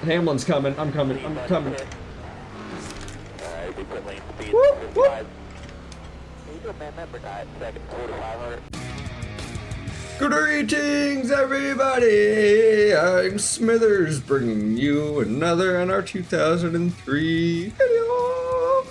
Hamlin's coming. I'm coming. I'm coming. Alright, we put lane speed. Whoop, whoop. How you doing, man? Number 9, second, 4,500. Greetings, everybody! I'm Smithers, bringing you another NR2003 video.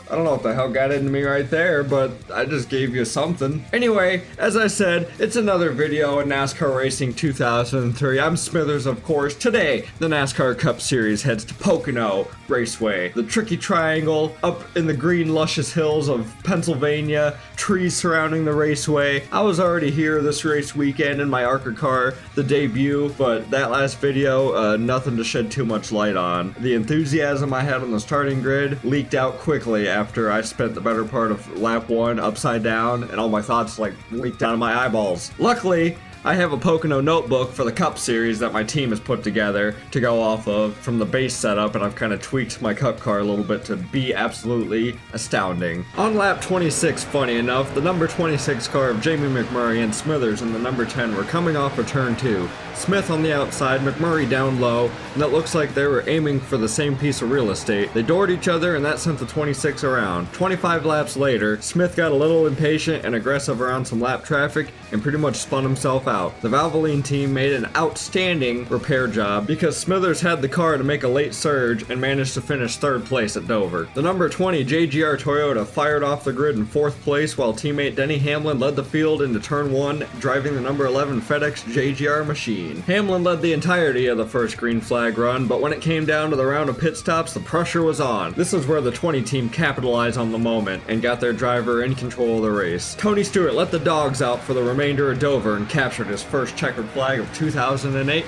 I don't know what the hell got into me right there, but I just gave you something. Anyway, as I said, it's another video in NASCAR Racing 2003. I'm Smithers, of course. Today, the NASCAR Cup Series heads to Pocono Raceway, the tricky triangle up in the green, luscious hills of Pennsylvania, trees surrounding the raceway. I was already here this race weekend in my ARCA car, the debut, but that last video, nothing to shed too much light on. The enthusiasm I had on the starting grid leaked out quickly after I spent the better part of lap 1 upside down, and all my thoughts like leaked out of my eyeballs. Luckily, I have a Pocono notebook for the Cup Series that my team has put together to go off of from the base setup, and I've kind of tweaked my Cup car a little bit to be absolutely astounding. On lap 26, funny enough, the number 26 car of Jamie McMurray and Smithers and the number 10 were coming off of turn 2. Smith on the outside, McMurray down low, and it looks like they were aiming for the same piece of real estate. They doored each other, and that sent the 26 around. 25 laps later, Smith got a little impatient and aggressive around some lap traffic and pretty much spun himself out. The Valvoline team made an outstanding repair job because Smithers had the car to make a late surge and managed to finish 3rd place at Dover. The number 20 JGR Toyota fired off the grid in 4th place while teammate Denny Hamlin led the field into turn 1, driving the number 11 FedEx JGR machine. Hamlin led the entirety of the first green flag run, but when it came down to the round of pit stops, the pressure was on. This is where the 20 team capitalized on the moment and got their driver in control of the race. Tony Stewart let the dogs out for the remainder of Dover and captured his first checkered flag of 2008.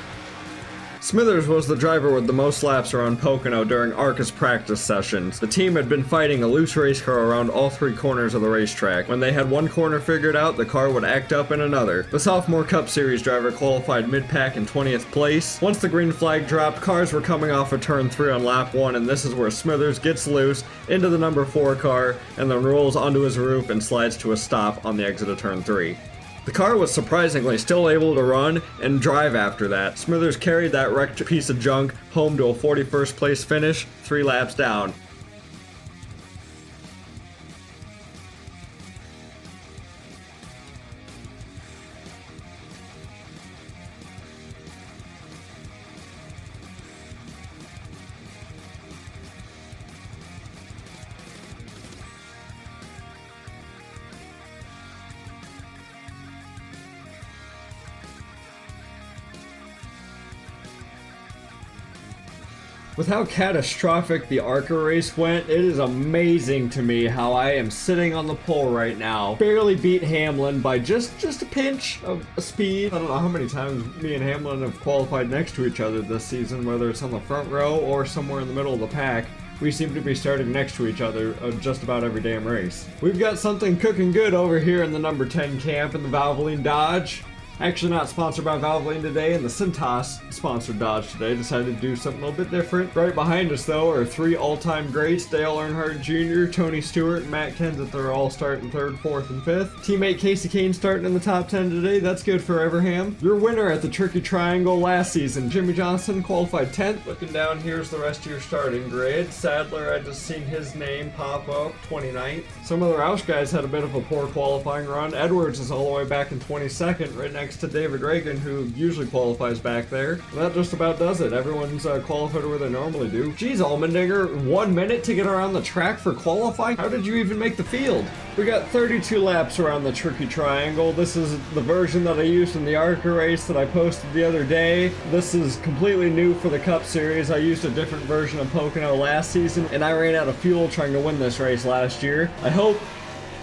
Smithers was the driver with the most laps around Pocono during ARCA's practice sessions. The team had been fighting a loose race car around all 3 corners of the racetrack. When they had one corner figured out, the car would act up in another. The sophomore Cup Series driver qualified mid-pack in 20th place. Once the green flag dropped, cars were coming off of turn 3 on lap 1, and this is where Smithers gets loose into the number 4 car and then rolls onto his roof and slides to a stop on the exit of turn 3. The car was surprisingly still able to run and drive after that. Smithers carried that wrecked piece of junk home to a 41st place finish, 3 laps down. With how catastrophic the ARCA race went, it is amazing to me how I am sitting on the pole right now. Barely beat Hamlin by just a pinch of speed. I don't know how many times me and Hamlin have qualified next to each other this season, whether it's on the front row or somewhere in the middle of the pack. We seem to be starting next to each other just about every damn race. We've got something cooking good over here in the number 10 camp in the Valvoline Dodge. Actually not sponsored by Valvoline today, and the Cintas sponsored Dodge today. Decided to do something a little bit different. Right behind us, though, are 3 all-time greats. Dale Earnhardt Jr., Tony Stewart, and Matt Kenseth. They're all starting 3rd, 4th, and 5th. Teammate Casey Kane starting in the top 10 today. That's good for Everham. Your winner at the Tricky Triangle last season, Jimmy Johnson, qualified 10th. Looking down, here's the rest of your starting grid. Sadler, I just seen his name pop up, 29th. Some of the Roush guys had a bit of a poor qualifying run. Edwards is all the way back in 22nd, right next to David Reagan, who usually qualifies back there. And that just about does it. Everyone's qualified where they normally do. Geez, Allmendinger, 1 minute to get around the track for qualifying? How did you even make the field? We got 32 laps around the Tricky Triangle. This is the version that I used in the ARCA race that I posted the other day. This is completely new for the Cup Series. I used a different version of Pocono last season, and I ran out of fuel trying to win this race last year. I hope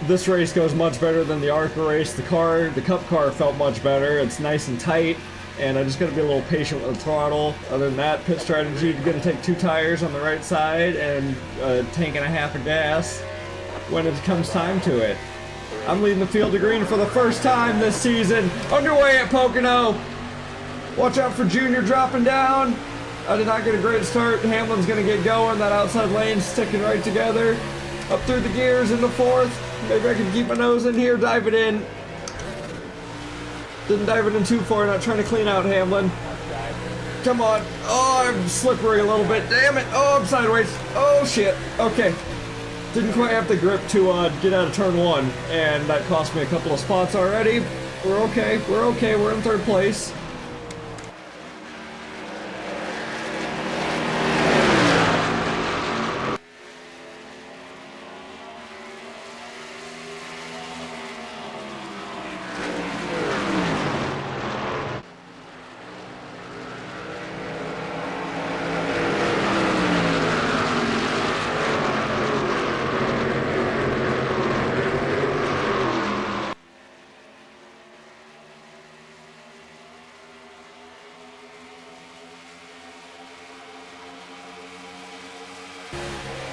this race goes much better than the ARCA race. The Cup car felt much better. It's nice and tight, and I just gotta be a little patient with the throttle. Other than that, pit strategy, you're gonna take 2 tires on the right side and a tank and a half of gas when it comes time to it. I'm leading the field to green for the first time this season. Underway at Pocono. Watch out for Junior dropping down. I did not get a great start. Hamlin's gonna get going. That outside lane's sticking right together. Up through the gears into 4th. Maybe I can keep my nose in here, dive it in. Didn't dive it in too far, not trying to clean out Hamlin. Come on. Oh, I'm slippery a little bit. Damn it. Oh, I'm sideways. Oh, shit. Okay. Didn't quite have the grip to get out of turn one, and that cost me a couple of spots already. We're okay. We're okay. We're in third place.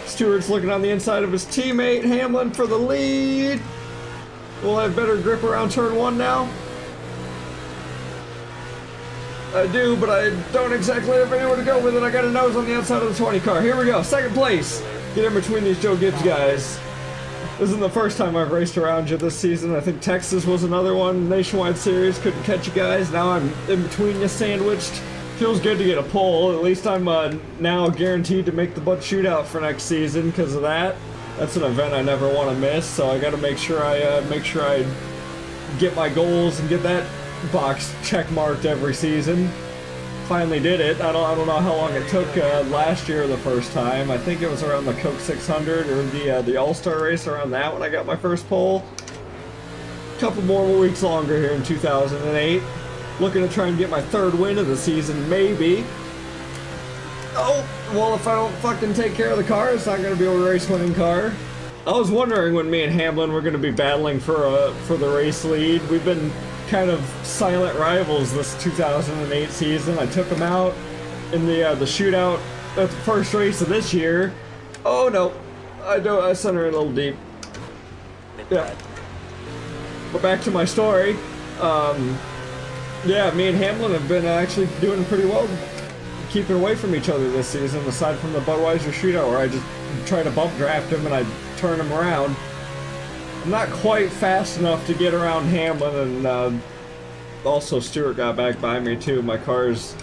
Stewart's looking on the inside of his teammate, Hamlin for the lead. We'll have better grip around turn one now. I do, but I don't exactly have anywhere to go with it. I got a nose on the outside of the 20 car. Here we go, second place. Get in between these Joe Gibbs guys. This isn't the first time I've raced around you this season. I think Texas was another one. Nationwide Series, couldn't catch you guys. Now I'm in between you, sandwiched. Feels good to get a pole. At least I'm now guaranteed to make the Bud Shootout for next season because of that. That's an event I never want to miss, so I got to make sure I get my goals and get that box check marked every season. Finally did it. I don't know how long it took last year the first time. I think it was around the Coke 600 or the All-Star race around that when I got my first pole. A couple more weeks longer here in 2008. Looking to try and get my third win of the season, maybe. Oh, well, if I don't fucking take care of the car, it's not going to be a race-winning car. I was wondering when me and Hamlin were going to be battling for the race lead. We've been kind of silent rivals this 2008 season. I took him out in the shootout at the first race of this year. Oh, no. I sent her a little deep. Yeah. But back to my story. Yeah, me and Hamlin have been actually doing pretty well keeping away from each other this season, aside from the Budweiser shootout where I just try to bump draft him and I turn him around. I'm not quite fast enough to get around Hamlin, and also Stewart got back by me too. My car's...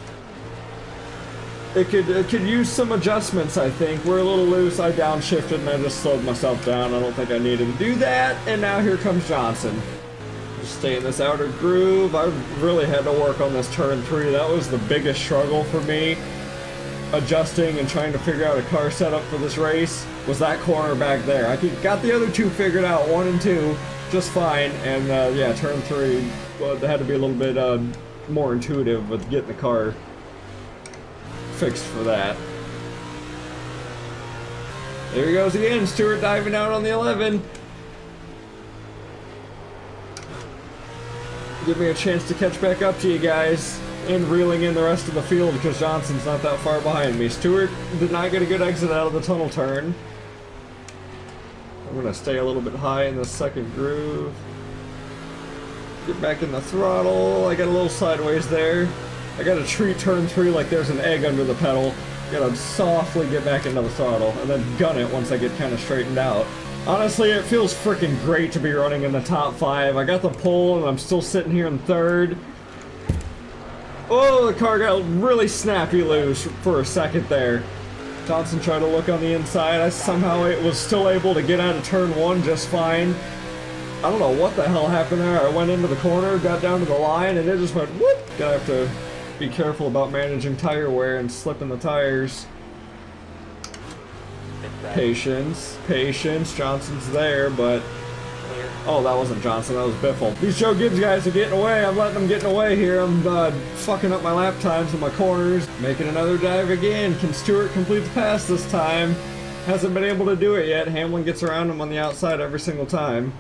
It could use some adjustments, I think. We're a little loose, I downshifted and I just slowed myself down. I don't think I needed to do that, and now here comes Johnson. Stay in this outer groove. I really had to work on this turn 3. That was the biggest struggle for me. Adjusting and trying to figure out a car setup for this race was that corner back there. I got the other two figured out, 1 and 2, just fine. And yeah, turn 3, well, they had to be a little bit more intuitive with getting the car fixed for that. There he goes again. Stewart diving out on the 11. Give me a chance to catch back up to you guys and reeling in the rest of the field because Johnson's not that far behind me. Stewart did not get a good exit out of the tunnel turn. I'm going to stay a little bit high in the second groove. Get back in the throttle. I got a little sideways there. I got to treat turn 3 like there's an egg under the pedal. Got to softly get back into the throttle and then gun it once I get kind of straightened out. Honestly, it feels freaking great to be running in the top 5. I got the pole and I'm still sitting here in third. Oh, the car got really snappy loose for a second there. Johnson tried to look on the inside. I somehow was still able to get out of turn 1 just fine. I don't know what the hell happened there. I went into the corner, got down to the line, and it just went whoop. Gonna have to be careful about managing tire wear and slipping the tires. Patience, patience. Johnson's there, but... Oh, that wasn't Johnson, that was Biffle. These Joe Gibbs guys are getting away. I'm letting them get away here. I'm fucking up my lap times in my corners. Making another dive again. Can Stewart complete the pass this time? Hasn't been able to do it yet. Hamlin gets around him on the outside every single time.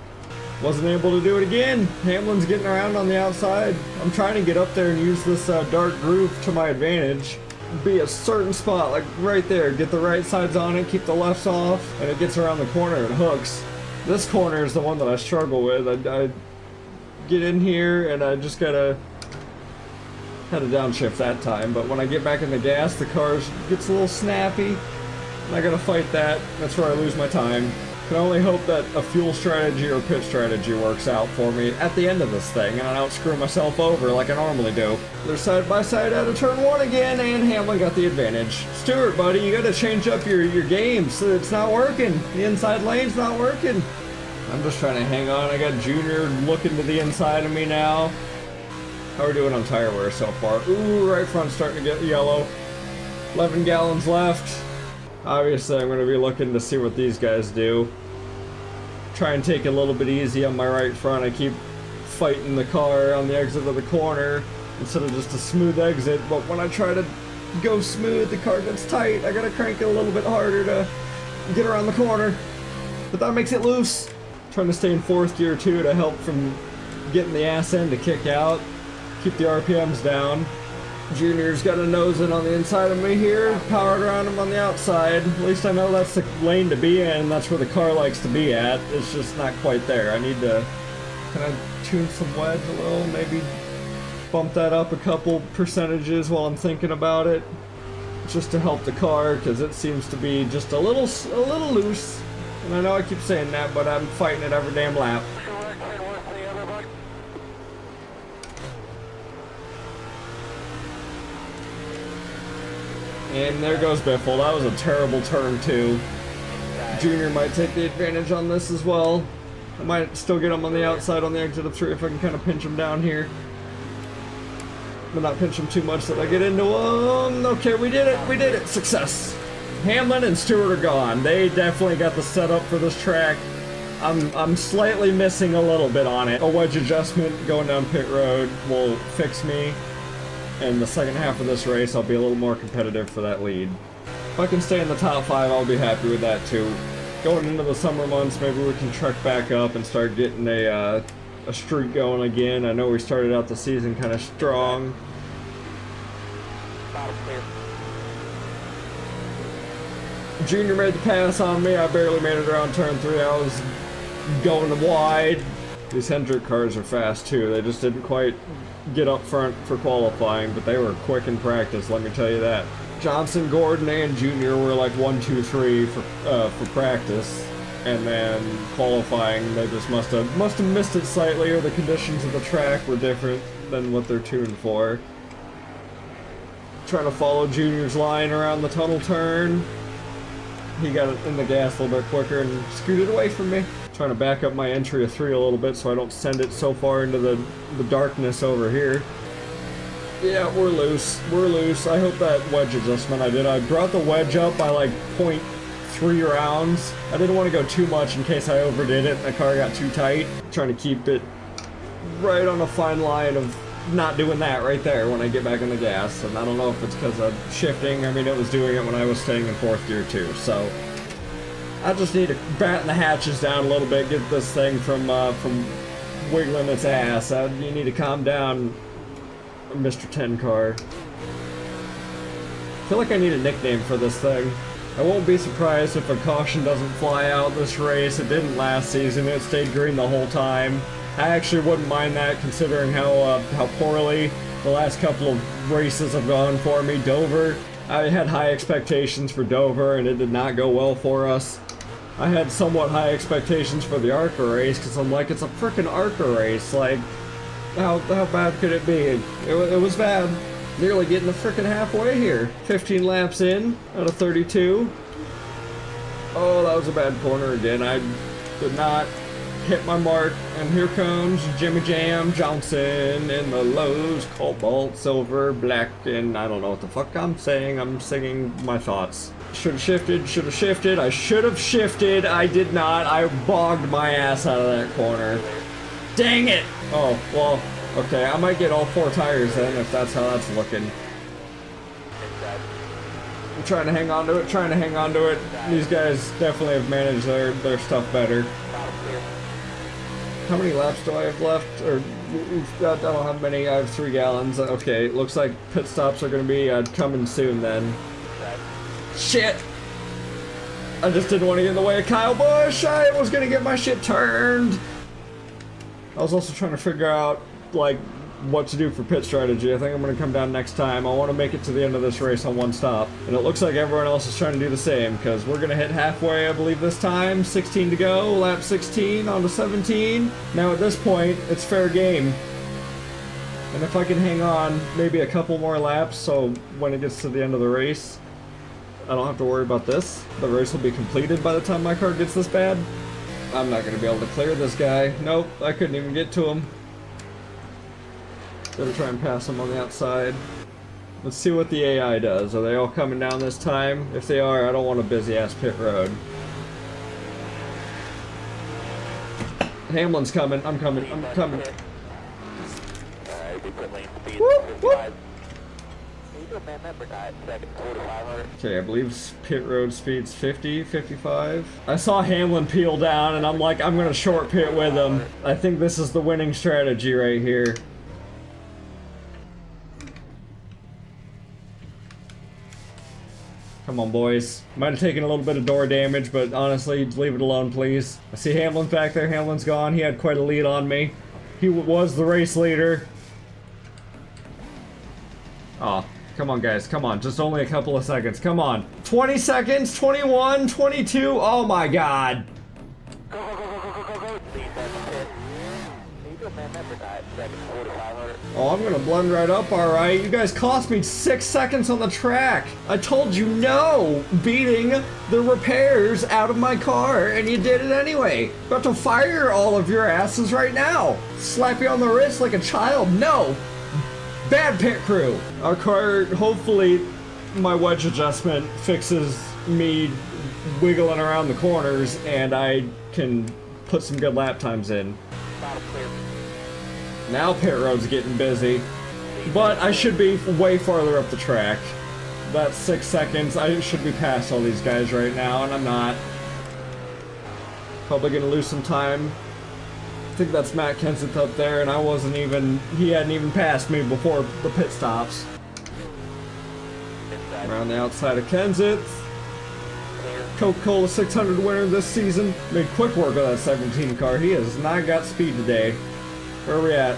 Wasn't able to do it again. Hamlin's getting around on the outside. I'm trying to get up there and use this dark groove to my advantage. Be a certain spot, like right there. Get the right sides on it, keep the lefts off, and it gets around the corner and hooks. This corner is the one that I struggle with. I get in here and I just had to downshift that time, but when I get back in the gas, the car gets a little snappy, and I gotta fight that. That's where I lose my time. can only hope that a fuel strategy or pit strategy works out for me at the end of this thing, and I don't screw myself over like I normally do. They're side by side out of turn 1 again, and Hamlin got the advantage. Stewart, buddy, you gotta change up your games. It's not working. The inside lane's not working. I'm just trying to hang on. I got Junior looking to the inside of me now. How are we doing on tire wear so far? Ooh, right front's starting to get yellow. 11 gallons left. Obviously, I'm going to be looking to see what these guys do. Try and take it a little bit easy on my right front. I keep fighting the car on the exit of the corner instead of just a smooth exit, but when I try to go smooth, the car gets tight. I gotta crank it a little bit harder to get around the corner, but that makes it loose. Trying to stay in 4th gear too to help from getting the ass end to kick out, keep the RPMs down. Junior's got a nose in on the inside of me here, powered around him on the outside. At least I know that's the lane to be in, that's where the car likes to be at. It's just not quite there. I need to kind of tune some wedge a little, maybe bump that up a couple percentages while I'm thinking about it, just to help the car, because it seems to be just a little loose. And I know I keep saying that, but I'm fighting it every damn lap. And there goes Biffle. That was a terrible turn too. Junior might take the advantage on this as well. I might still get him on the outside on the exit of 3 if I can kind of pinch him down here. But not pinch him too much that I get into him. Okay, we did it. We did it. Success. Hamlin and Stewart are gone. They definitely got the setup for this track. I'm slightly missing a little bit on it. A wedge adjustment going down pit road will fix me. In the second half of this race, I'll be a little more competitive for that lead. If I can stay in the top 5, I'll be happy with that too. Going into the summer months, maybe we can trek back up and start getting a streak going again. I know we started out the season kind of strong. Junior made the pass on me. I barely made it around turn 3. I was going wide. These Hendrick cars are fast too. They just didn't quite get up front for qualifying, but they were quick in practice, let me tell you that. Johnson, Gordon, and Junior were like 1, 2, 3 for practice, and then qualifying they just must have missed it slightly, or the conditions of the track were different than what they're tuned for. Trying to follow Junior's line around the tunnel turn. He got it in the gas a little bit quicker and scooted away from me. Trying to back up my entry of 3 a little bit so I don't send it so far into the darkness over here. Yeah, we're loose. We're loose. I hope that wedge adjustment I did. I brought the wedge up by like 0.3 rounds. I didn't want to go too much in case I overdid it and the car got too tight. Trying to keep it right on a fine line of not doing that right there when I get back in the gas. And I don't know if it's because of shifting. I mean, it was doing it when I was staying in 4th gear too, so I just need to batten the hatches down a little bit, get this thing from wiggling its ass. You need to calm down, Mr. 10 car. I feel like I need a nickname for this thing. I won't be surprised if a caution doesn't fly out this race. It didn't last season. It stayed green the whole time. I actually wouldn't mind that, considering how poorly the last couple of races have gone for me. Dover, I had high expectations for Dover, and it did not go well for us. I had somewhat high expectations for the ARCA race, because I'm like, it's a frickin' ARCA race. Like, how bad could it be? It was bad. Nearly getting the frickin' halfway here. 15 laps in out of 32. Oh, that was a bad corner again. I did not hit my mark, and here comes Jimmy Jam Johnson in the Lowe's Cobalt, Silver, Black, and I don't know what the fuck I'm saying. I'm singing my thoughts. Should have shifted, should have shifted. I should have shifted. I did not. I bogged my ass out of that corner. Dang it! Oh, well, okay. I might get all 4 tires then if that's how that's looking. I'm trying to hang on to it, trying to hang on to it. These guys definitely have managed their stuff better. How many laps do I have left? Or I don't have many. I have 3 gallons. Okay, looks like pit stops are going to be coming soon then. Shit! I just didn't want to get in the way of Kyle Busch. I was going to get my shit turned. I was also trying to figure out, like, what to do for pit strategy. I think I'm going to come down next time. I want to make it to the end of this race on one stop. And it looks like everyone else is trying to do the same, because we're going to hit halfway, I believe, this time. 16 to go, lap 16 on to 17. Now at this point, it's fair game. And if I can hang on maybe a couple more laps, so when it gets to the end of the race, I don't have to worry about this. The race will be completed by the time my car gets this bad. I'm not going to be able to clear this guy. Nope, I couldn't even get to him. Gotta try and pass him on the outside. Let's see what the AI does. Are they all coming down this time? If they are, I don't want a busy-ass pit road. Hamlin's coming. I'm coming. I'm coming. Whoop, whoop. Okay, I believe pit road speed's 50, 55. I saw Hamlin peel down, and I'm like, I'm gonna short pit with him. I think this is the winning strategy right here. Come on, boys. Might have taken a little bit of door damage, but honestly, leave it alone, please. I see Hamlin back there. Hamlin's gone. He had quite a lead on me. He was the race leader. Aw. Come on, guys. Come on. Just only a couple of seconds. Come on. 20 seconds. 21. 22. Oh, my God. Oh, I'm gonna blend right up, alright. You guys cost me 6 seconds on the track. I told you no beating the repairs out of my car, and you did it anyway. About to fire all of your asses right now. Slap you on the wrist like a child. No. Bad pit crew. Our car, hopefully, my wedge adjustment fixes me wiggling around the corners, and I can put some good lap times in. Now pit road's getting busy, but I should be way farther up the track. That's 6 seconds. I should be past all these guys right now, and I'm not. Probably gonna lose some time. I think that's Matt Kenseth up there, and I wasn't even, he hadn't even passed me before the pit stops. Around the outside of Kenseth. Coca-Cola 600 winner this season. Made quick work of that 17 car. He has not got speed today. Where are we at?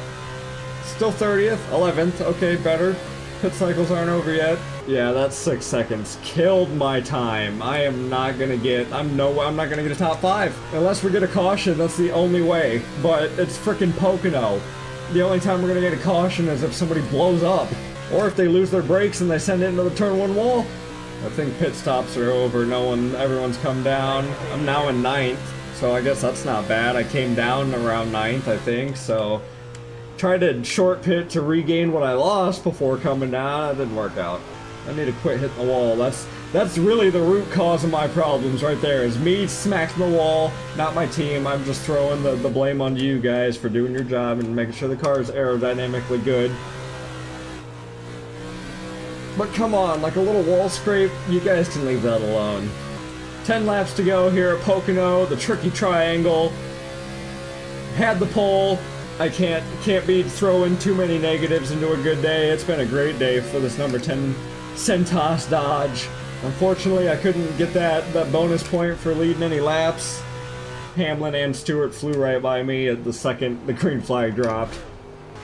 Still 30th? 11th. Okay, better. Pit cycles aren't over yet. Yeah, that's 6 seconds. Killed my time. I am not gonna get, I'm not gonna get a top 5. Unless we get a caution, that's the only way. But it's frickin' Pocono. The only time we're gonna get a caution is if somebody blows up. Or if they lose their brakes and they send it into the turn 1 wall. I think pit stops are over. Everyone's come down. I'm now in 9th. So I guess that's not bad. I came down around 9th, I think, so tried to short pit to regain what I lost before coming down. That didn't work out. I need to quit hitting the wall. That's really the root cause of my problems right there, is me smacking the wall, not my team. I'm just throwing the blame on you guys for doing your job and making sure the car is aerodynamically good. But come on, like a little wall scrape, you guys can leave that alone. 10 laps to go here at Pocono, the tricky triangle. Had the pole. I can't be throwing too many negatives into a good day. It's been a great day for this number 10 Centos Dodge. Unfortunately, I couldn't get that bonus point for leading any laps. Hamlin and Stewart flew right by me at the second the green flag dropped.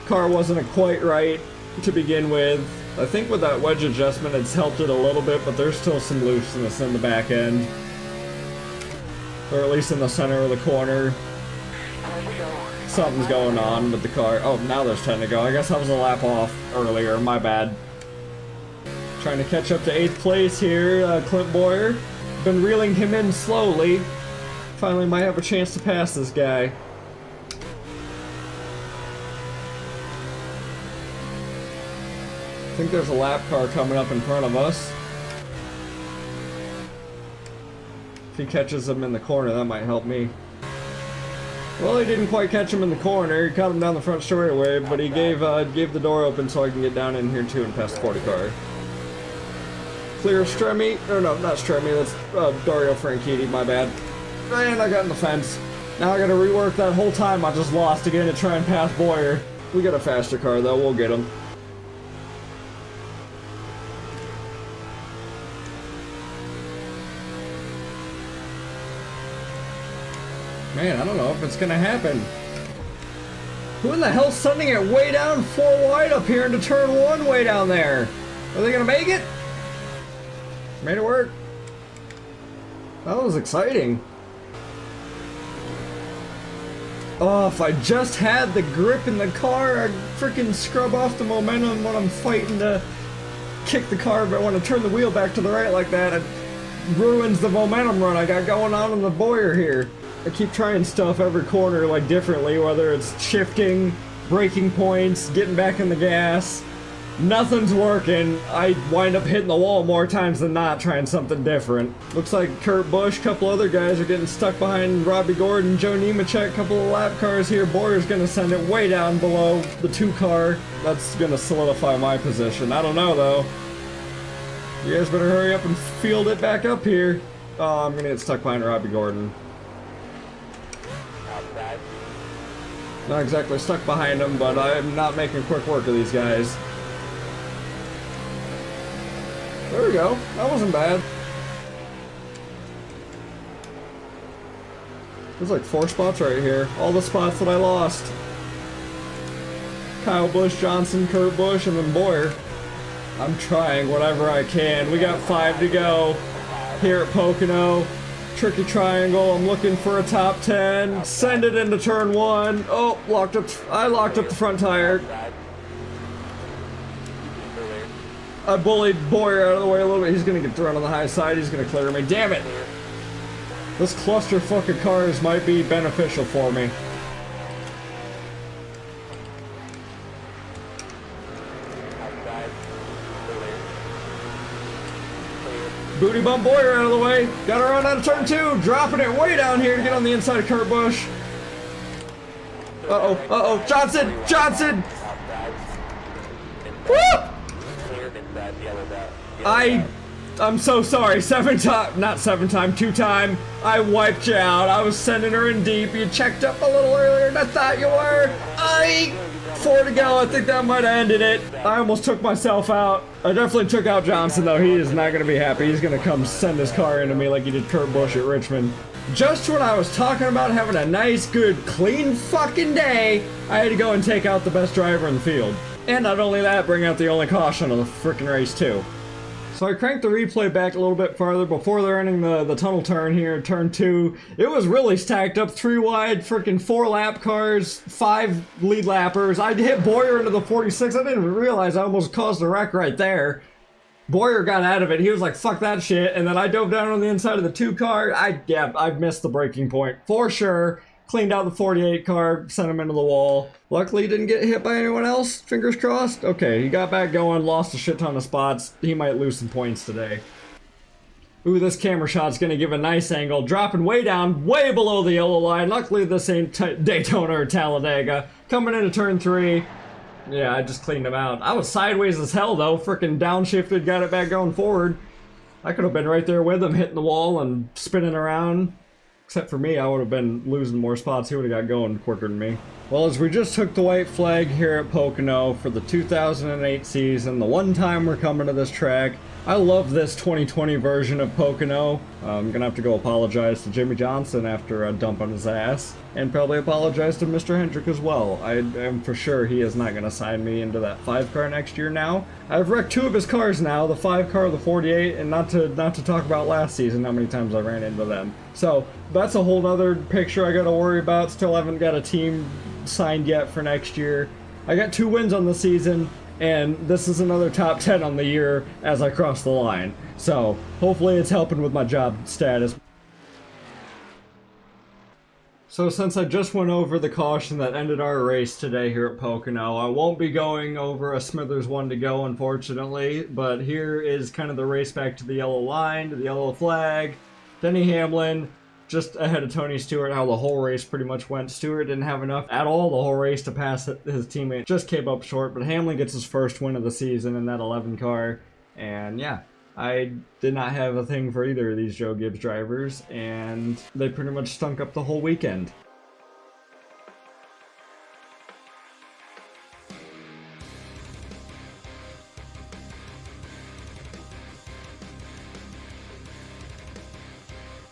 Car wasn't quite right to begin with. I think with that wedge adjustment it's helped it a little bit, but there's still some looseness in the back end. Or at least in the center of the corner. Something's going on with the car. Oh, now there's 10 to go. I guess I was a lap off earlier, my bad. Trying to catch up to 8th place here, Clint Boyer. Been reeling him in slowly. Finally might have a chance to pass this guy. I think there's a lap car coming up in front of us. If he catches him in the corner, that might help me. Well, he didn't quite catch him in the corner. He caught him down the front straightaway, but he gave the door open so I can get down in here too and pass the 40 car. Clear Stremi, or no, not Stremi, that's Dario Franchitti, my bad. And I got in the fence. Now I gotta rework that whole time I just lost again to try and pass Boyer. We got a faster car though, we'll get him. Man, I don't know if it's gonna happen. Who in the hell's sending it way down 4 wide up here into turn 1 way down there? Are they gonna make it? Made it work. That was exciting. Oh, if I just had the grip in the car, I'd freaking scrub off the momentum when I'm fighting to kick the car, but I want to turn the wheel back to the right like that. It ruins the momentum run I got going on in the Boyer here. I keep trying stuff every corner like differently, whether it's shifting, braking points, getting back in the gas. Nothing's working. I wind up hitting the wall more times than not trying something different. Looks like Kurt Busch, a couple other guys are getting stuck behind Robbie Gordon, Joe Nemechek, a couple of lap cars here. Boyer's gonna send it way down below the 2 car. That's gonna solidify my position. I don't know though. You guys better hurry up and field it back up here. Oh, I'm gonna get stuck behind Robbie Gordon. Not exactly stuck behind him, but I'm not making quick work of these guys. There we go. That wasn't bad. There's like 4 spots right here. All the spots that I lost. Kyle Busch, Johnson, Kurt Busch, and then Boyer. I'm trying whatever I can. We got 5 to go here at Pocono. Tricky triangle. I'm looking for a top 10. Send it into turn 1. Oh, locked up. I locked up the front tire. I bullied Boyer out of the way a little bit. He's gonna get thrown on the high side. He's gonna clear me. Damn it! This clusterfuck of cars might be beneficial for me. Booty bump Boyer out of the way. Got to run out of turn 2. Dropping it way down here to get on the inside of Kurt Busch. Uh-oh. Uh-oh. Johnson! Johnson! Woo! I'm so sorry. 2-time. I wiped you out. I was sending her in deep. You checked up a little earlier than I thought you were. 4 to go. I think that might have ended it. I almost took myself out. I definitely took out Johnson though. He is not going to be happy. He's going to come send his car into me like he did Kurt Busch at Richmond. Just when I was talking about having a nice, good, clean fucking day, I had to go and take out the best driver in the field. And not only that, bring out the only caution of the frickin' race too. So I cranked the replay back a little bit farther before they're ending the tunnel turn here, turn 2. It was really stacked up, 3 wide, frickin' 4 lap cars, 5 lead lappers. I hit Boyer into the 46. I didn't even realize I almost caused a wreck right there. Boyer got out of it. He was like, fuck that shit. And then I dove down on the inside of the 2 car. I missed the braking point for sure. Cleaned out the 48 car, sent him into the wall. Luckily, he didn't get hit by anyone else. Fingers crossed. Okay, he got back going, lost a shit ton of spots. He might lose some points today. Ooh, this camera shot's gonna give a nice angle. Dropping way down, way below the yellow line. Luckily, this ain't Daytona or Talladega. Coming into turn 3. Yeah, I just cleaned him out. I was sideways as hell, though. Frickin' downshifted, got it back going forward. I could have been right there with him, hitting the wall and spinning around. Except for me, I would have been losing more spots. He would have got going quicker than me. Well, as we just took the white flag here at Pocono for the 2008 season, the one time we're coming to this track, I love this 2020 version of Pocono. I'm gonna have to go apologize to Jimmy Johnson after a dump on his ass. And probably apologize to Mr. Hendrick as well. I am for sure he is not gonna sign me into that 5 car next year now. I've wrecked 2 of his cars now, the 5 car, the 48, and not to talk about last season, how many times I ran into them. So, that's a whole nother picture I gotta worry about. Still haven't got a team signed yet for next year. I got 2 wins on the season, and this is another top 10 on the year as I cross the line. So, hopefully it's helping with my job status. So since I just went over the caution that ended our race today here at Pocono, I won't be going over a Smithers 1 to go, unfortunately, but here is kind of the race back to the yellow line, to the yellow flag. Denny Hamlin, just ahead of Tony Stewart, how the whole race pretty much went. Stewart didn't have enough at all the whole race to pass his teammate, just came up short, but Hamlin gets his first win of the season in that 11 car, and yeah. I did not have a thing for either of these Joe Gibbs drivers, and they pretty much stunk up the whole weekend.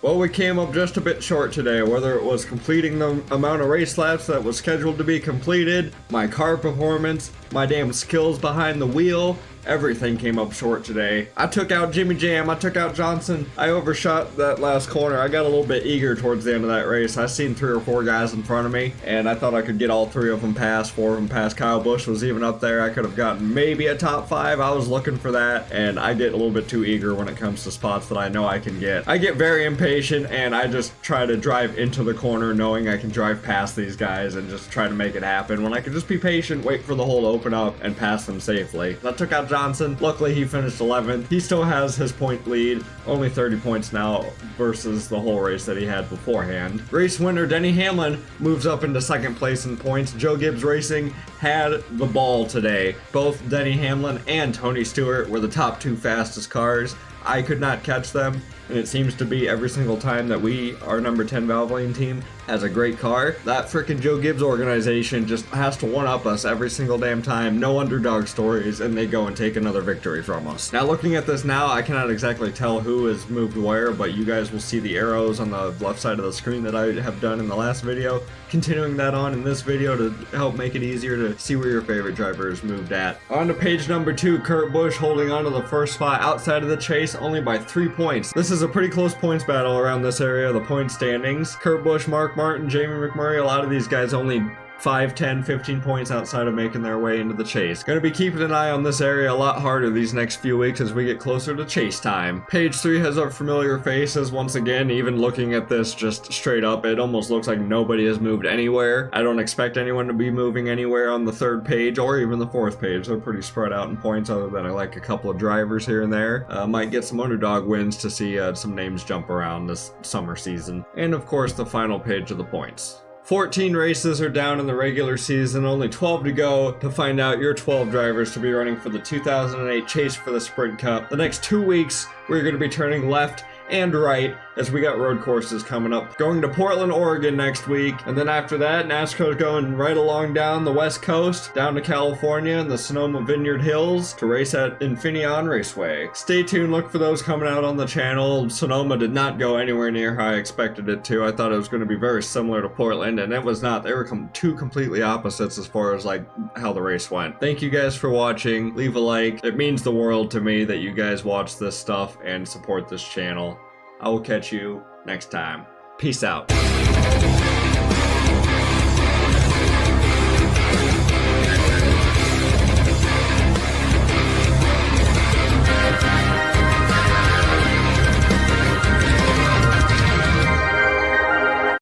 Well, we came up just a bit short today, whether it was completing the amount of race laps that was scheduled to be completed, my car performance, my damn skills behind the wheel. Everything came up short today. I took out Jimmy Jam, I took out Johnson, I overshot that last corner. I got a little bit eager towards the end of that race. I seen 3 or 4 guys in front of me, and I thought I could get all 3 of them past, 4 of them past. Kyle Busch was even up there. I could have gotten maybe a top 5. I was looking for that, and I get a little bit too eager when it comes to spots that I know I can get. I get very impatient, and I just try to drive into the corner knowing I can drive past these guys and just try to make it happen, when I could just be patient, wait for the hole to open up, and pass them safely. I took out Johnson. Luckily, he finished 11th. He still has his point lead, only 30 points now versus the whole race that he had beforehand. Race winner Denny Hamlin moves up into 2nd place in points. Joe Gibbs Racing had the ball today. Both Denny Hamlin and Tony Stewart were the top 2 fastest cars. I could not catch them, and it seems to be every single time that our number 10 Valvoline team, has a great car. That frickin' Joe Gibbs organization just has to one-up us every single damn time. No underdog stories, and they go and take another victory from us. Now, looking at this now, I cannot exactly tell who has moved where, but you guys will see the arrows on the left side of the screen that I have done in the last video. Continuing that on in this video to help make it easier to see where your favorite driver is moved at. On to page number 2, Kurt Busch holding on to the first spot outside of the chase only by 3 points. This is a pretty close points battle around this area, the point standings. Kurt Busch, Mark Martin, Jamie McMurray, a lot of these guys only 5, 10, 15 points outside of making their way into the chase. Gonna be keeping an eye on this area a lot harder these next few weeks as we get closer to chase time. Page 3 has our familiar faces once again. Even looking at this just straight up, it almost looks like nobody has moved anywhere. I don't expect anyone to be moving anywhere on the 3rd page or even the 4th page. They're pretty spread out in points, other than I like a couple of drivers here and there. Might get some underdog wins to see some names jump around this summer season. And of course, the final page of the points. 14 races are down in the regular season, only 12 to go to find out your 12 drivers to be running for the 2008 Chase for the Sprint Cup. The next 2 weeks, we're going to be turning left and right as we got road courses coming up. Going to Portland, Oregon next week, and then after that, NASCAR's going right along down the west coast, down to California and the Sonoma Vineyard Hills to race at Infineon Raceway. Stay tuned, look for those coming out on the channel. Sonoma did not go anywhere near how I expected it to. I thought it was going to be very similar to Portland, and it was not. They were two completely opposites as far as like how the race went. Thank you guys for watching. Leave a like. It means the world to me that you guys watch this stuff and support this channel. I will catch you next time. Peace out.